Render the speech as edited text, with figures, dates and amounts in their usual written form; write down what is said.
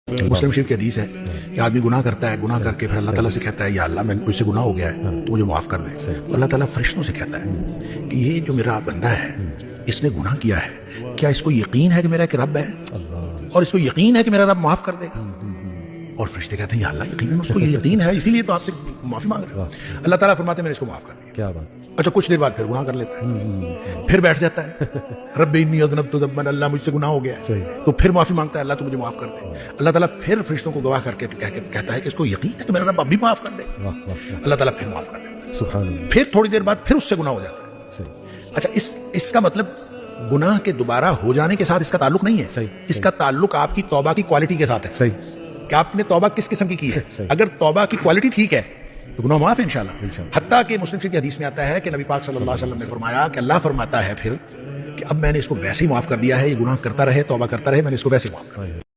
मुस्लिम शरीफ की हदीस है कि आदमी गुनाह करता है, गुनाह करके फिर अल्लाह ताला से कहता है या अल्लाह मैं मुझसे गुनाह हो गया है तो मुझे माफ़ कर दे। तो अल्लाह ताला फरिश्तों से कहता है कि ये जो मेरा बंदा है इसने गुनाह किया है, क्या इसको यकीन है कि मेरा एक रब है और इसको यकीन है कि मेरा रब माफ़ कर देगा? और फरिश्ते कहते हैं या अल्लाह यकीन उसको यकीन है इसीलिए तो आपसे माफ़ी मांग रहे हैं। अल्लाह ताला फरमाते हैं मैंने इसको माफ़ कर दिया। क्या बात। अच्छा कुछ देर बाद फिर गुनाह कर लेता है, फिर बैठ जाता है, रब्बी इन्नी अज़नबतु ज़ंबन, अल्लाह मुझसे गुनाह हो गया है, तो फिर माफ़ी मांगता है अल्लाह तू मुझे माफ़ कर दे। अल्लाह ताला फिर फरिश्तों को गवाह करके कहता है कि इसको यकीन है कि मेरा रब अभी माफ़ कर दे। अल्लाह ताला फिर माफ़ कर देता है, सुभान अल्लाह। फिर थोड़ी देर बाद फिर उससे गुनाह हो जाता है। अच्छा इसका मतलब गुनाह के दोबारा हो जाने के साथ इसका ताल्लुक नहीं है, इसका ताल्लुक आपकी तौबा की क्वालिटी के साथ है। सही कि आपने तौबा किस किस्म की है। अगर तौबा की क्वालिटी ठीक है तो गुनाह माफ है इंशाल्लाह। हत्ता कि मुस्लिम शरीफ की हदीस में आता है कि नबी पाक सल्लल्लाहु अलैहि वसल्लम ने फरमाया कि अल्लाह फरमाता है फिर कि अब मैंने इसको वैसे ही माफ कर दिया है, ये गुनाह करता रहे, तौबा करता रहे, मैंने इसको वैसे माफ कर दिया।